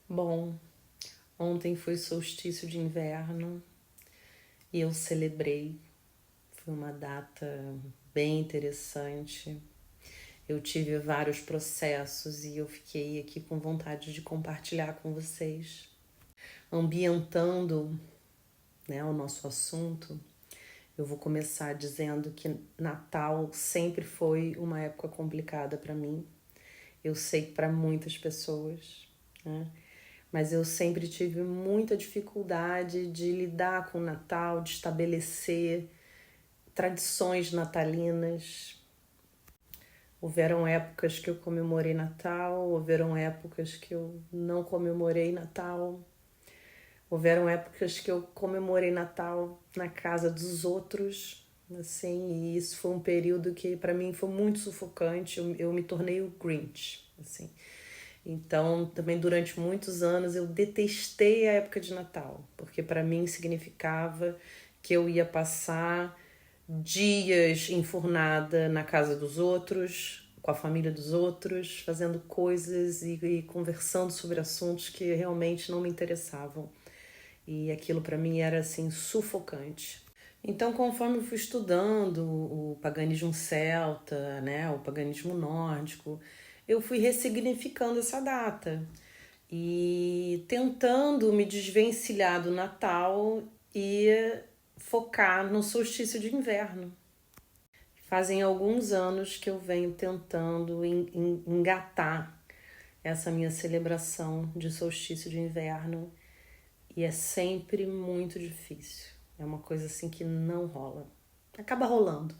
Bom, ontem foi solstício de inverno e eu celebrei. Foi uma data bem interessante. Eu tive vários processos e eu fiquei aqui com vontade de compartilhar com vocês. Ambientando, o nosso assunto, eu vou começar dizendo que Natal sempre foi uma época complicada para mim. Eu sei que para muitas pessoas, né? Mas eu sempre tive muita dificuldade de lidar com o Natal, de estabelecer tradições natalinas. Houveram épocas que eu comemorei Natal, houveram épocas que eu não comemorei Natal, houveram épocas que eu comemorei Natal na casa dos outros, assim, e isso foi um período que para mim foi muito sufocante. Eu me tornei o Grinch, assim. Então, também durante muitos anos eu detestei a época de Natal, porque para mim significava que eu ia passar dias enfurnada na casa dos outros, com a família dos outros, fazendo coisas e conversando sobre assuntos que realmente não me interessavam. E aquilo para mim era assim sufocante. Então, conforme eu fui estudando o paganismo celta, né, o paganismo nórdico, eu fui ressignificando essa data e tentando me desvencilhar do Natal e focar no solstício de inverno. Fazem alguns anos que eu venho tentando engatar essa minha celebração de solstício de inverno e é sempre muito difícil. É uma coisa assim que não rola. Acaba rolando,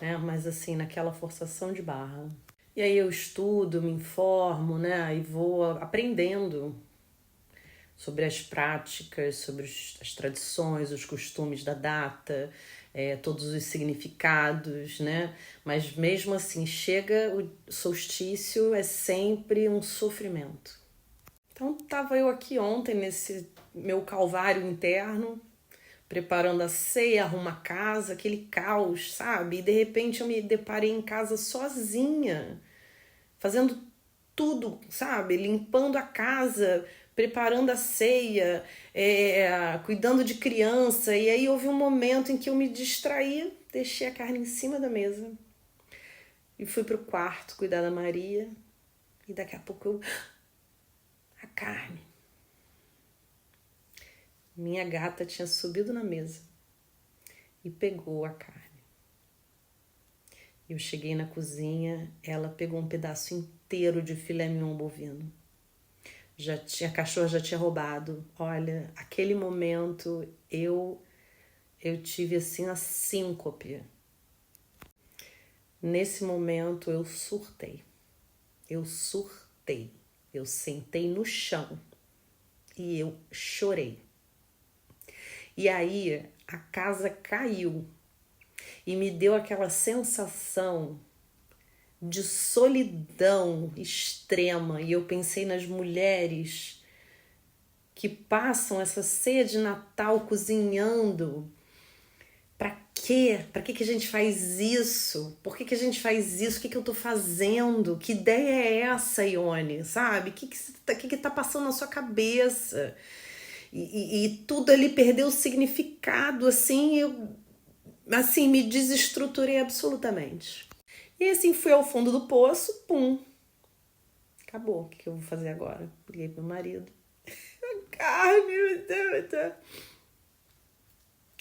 né? Mas assim, naquela forçação de barra. E aí eu estudo, me informo, né? E vou aprendendo sobre as práticas, sobre as tradições, os costumes da data, todos os significados, né? Mas mesmo assim, chega o solstício, é sempre um sofrimento. Então estava eu aqui ontem nesse meu calvário interno, preparando a ceia, arrumar a casa, aquele caos, sabe? E de repente eu me deparei em casa sozinha, fazendo tudo, sabe? Limpando a casa, preparando a ceia, cuidando de criança. E aí houve um momento em que eu me distraí, deixei a carne em cima da mesa e fui pro quarto cuidar da Maria. E daqui a pouco a carne. Minha gata tinha subido na mesa e pegou a carne. Eu cheguei na cozinha, ela pegou um pedaço inteiro de filé mignon bovino. A cachorra já tinha roubado. Olha, aquele momento eu tive assim a síncope. Nesse momento eu surtei. Eu surtei. Eu sentei no chão e eu chorei. E aí a casa caiu e me deu aquela sensação de solidão extrema. E eu pensei nas mulheres que passam essa ceia de Natal cozinhando. Pra quê? Pra que a gente faz isso? Por que a gente faz isso? O que eu tô fazendo? Que ideia é essa, Ione? Sabe? O que tá passando na sua cabeça? E tudo ali perdeu o significado, assim, eu assim, me desestruturei absolutamente. E assim, fui ao fundo do poço, pum, acabou. O que eu vou fazer agora? Liguei pro meu marido. Carne, meu Deus.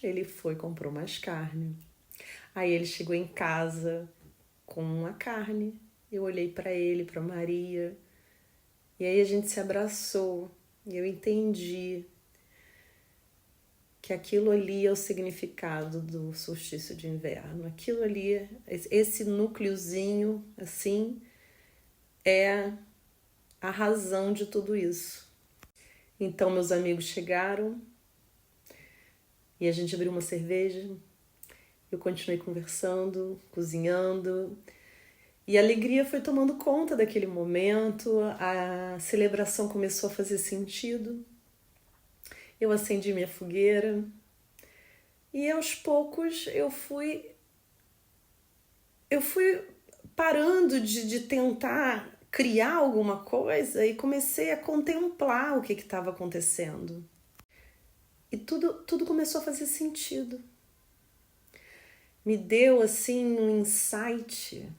Ele foi, comprou mais carne. Aí ele chegou em casa com a carne. Eu olhei para ele, para Maria. E aí a gente se abraçou. E eu entendi que aquilo ali é o significado do solstício de inverno. Aquilo ali, esse núcleozinho, assim, é a razão de tudo isso. Então meus amigos chegaram e a gente abriu uma cerveja. Eu continuei conversando, cozinhando. E a alegria foi tomando conta daquele momento, a celebração começou a fazer sentido. Eu acendi minha fogueira e aos poucos eu fui parando de tentar criar alguma coisa e comecei a contemplar o que estava acontecendo. E tudo começou a fazer sentido. Me deu assim um insight,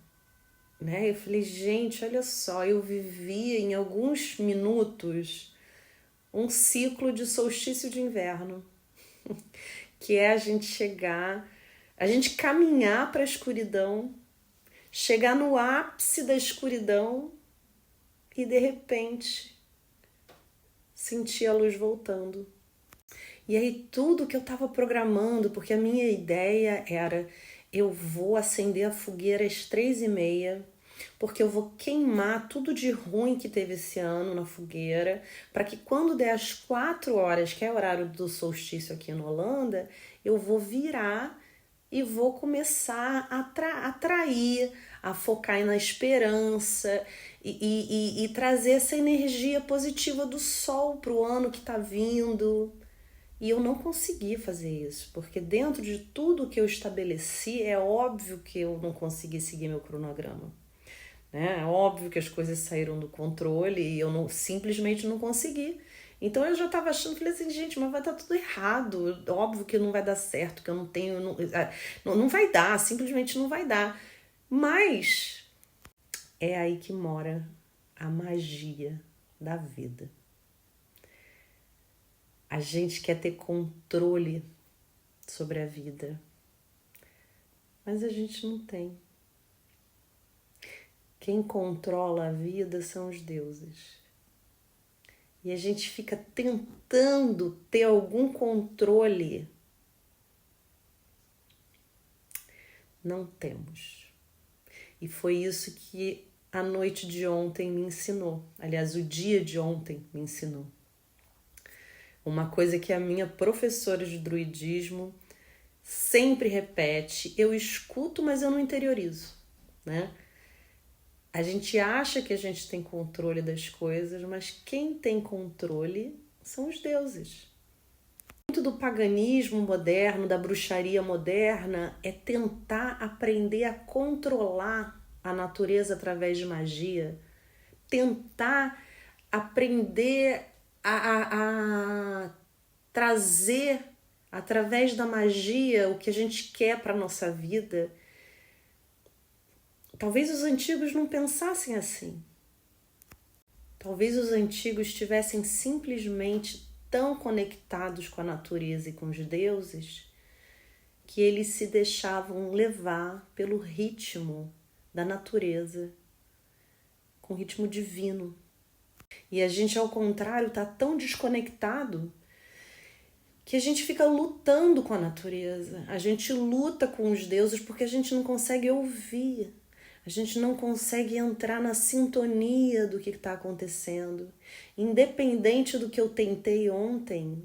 né? Eu falei, gente, olha só, eu vivia em alguns minutos um ciclo de solstício de inverno, que é a gente chegar, a gente caminhar para a escuridão, chegar no ápice da escuridão e de repente sentir a luz voltando. E aí tudo que eu estava programando, porque a minha ideia era, eu vou acender a fogueira às 3h30, porque eu vou queimar tudo de ruim que teve esse ano na fogueira, para que quando der as 4 horas, que é o horário do solstício aqui na Holanda, eu vou virar e vou começar a atrair, a focar na esperança e trazer essa energia positiva do sol para o ano que está vindo. E eu não consegui fazer isso, porque dentro de tudo que eu estabeleci, é óbvio que eu não consegui seguir meu cronograma. Né? É óbvio que as coisas saíram do controle e eu simplesmente não consegui. Então eu já estava achando, falei assim, gente, mas vai dar tudo errado. Óbvio que não vai dar certo, que eu não tenho. Não vai dar, simplesmente não vai dar. Mas é aí que mora a magia da vida. A gente quer ter controle sobre a vida, mas a gente não tem. Quem controla a vida são os deuses. E a gente fica tentando ter algum controle. Não temos. E foi isso que a noite de ontem me ensinou. Aliás, o dia de ontem me ensinou. Uma coisa que a minha professora de druidismo sempre repete, eu escuto, mas eu não interiorizo, né? A gente acha que a gente tem controle das coisas, mas quem tem controle são os deuses. Muito do paganismo moderno, da bruxaria moderna, é tentar aprender a controlar a natureza através de magia, tentar aprender a trazer através da magia o que a gente quer para a nossa vida. Talvez os antigos não pensassem assim. Talvez os antigos estivessem simplesmente tão conectados com a natureza e com os deuses que eles se deixavam levar pelo ritmo da natureza, com o ritmo divino. E a gente, ao contrário, está tão desconectado que a gente fica lutando com a natureza. A gente luta com os deuses porque a gente não consegue ouvir. A gente não consegue entrar na sintonia do que está acontecendo. Independente do que eu tentei ontem,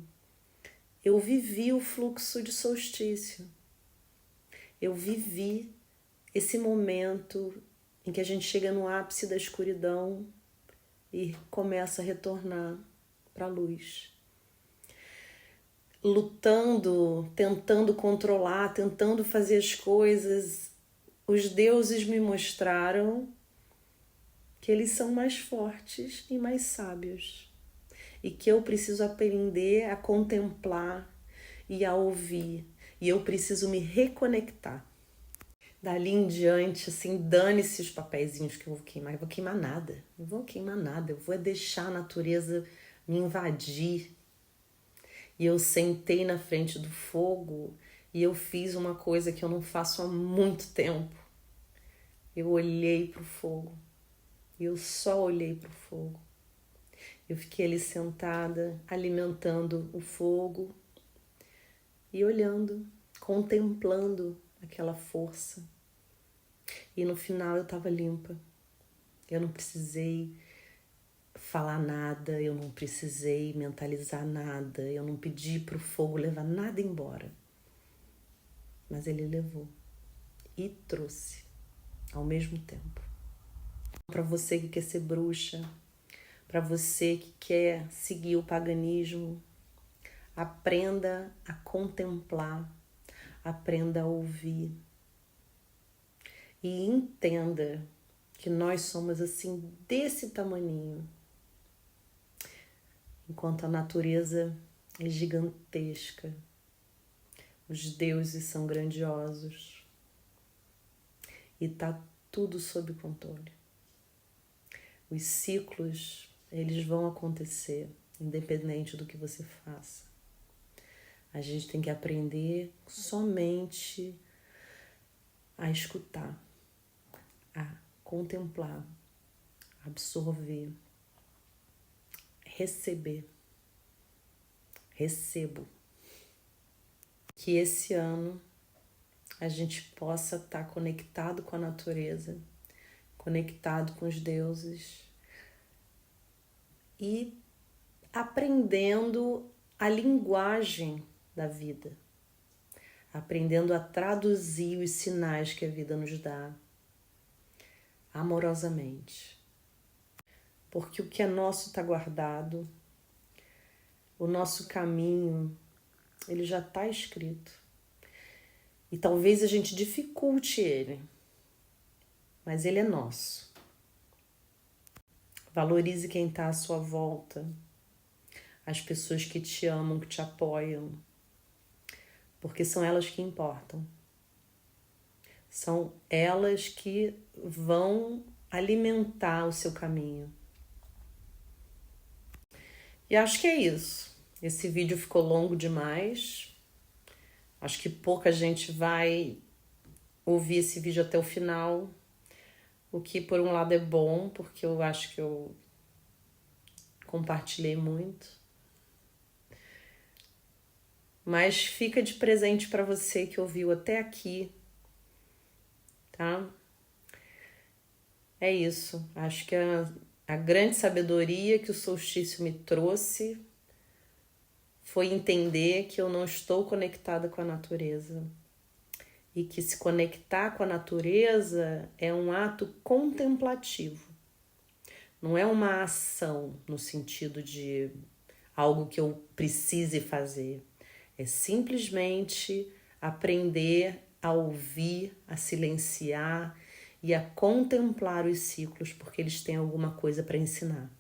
eu vivi o fluxo de solstício. Eu vivi esse momento em que a gente chega no ápice da escuridão e começa a retornar para a luz. Lutando, tentando controlar, tentando fazer as coisas, os deuses me mostraram que eles são mais fortes e mais sábios e que eu preciso aprender a contemplar e a ouvir, e eu preciso me reconectar. Dali em diante, assim, dane-se os papeizinhos que eu vou queimar. Eu vou queimar nada, não vou queimar nada, eu vou deixar a natureza me invadir. E eu sentei na frente do fogo e eu fiz uma coisa que eu não faço há muito tempo. Eu olhei para o fogo. E eu só olhei para o fogo. Eu fiquei ali sentada, alimentando o fogo e olhando, contemplando aquela força. E no final eu estava limpa. Eu não precisei falar nada, eu não precisei mentalizar nada, eu não pedi para o fogo levar nada embora. Mas ele levou e trouxe ao mesmo tempo. Para você que quer ser bruxa, para você que quer seguir o paganismo, aprenda a contemplar, aprenda a ouvir e entenda que nós somos assim desse tamaninho, enquanto a natureza é gigantesca, os deuses são grandiosos e tá tudo sob controle. Os ciclos, eles vão acontecer, independente do que você faça. A gente tem que aprender somente a escutar, a contemplar, absorver, receber. Recebo. Que esse ano a gente possa estar conectado com a natureza, conectado com os deuses e aprendendo a linguagem da vida, aprendendo a traduzir os sinais que a vida nos dá amorosamente. Porque o que é nosso está guardado, o nosso caminho, ele já está escrito. E talvez a gente dificulte ele, mas ele é nosso. Valorize quem está à sua volta, as pessoas que te amam, que te apoiam, porque são elas que importam. São elas que vão alimentar o seu caminho. E acho que é isso. Esse vídeo ficou longo demais. Acho que pouca gente vai ouvir esse vídeo até o final. O que por um lado é bom, porque eu acho que eu compartilhei muito. Mas fica de presente para você que ouviu até aqui, tá? É isso. Acho que a grande sabedoria que o solstício me trouxe foi entender que eu não estou conectada com a natureza. E que se conectar com a natureza é um ato contemplativo. Não é uma ação no sentido de algo que eu precise fazer. É simplesmente aprender a ouvir, a silenciar e a contemplar os ciclos, porque eles têm alguma coisa para ensinar.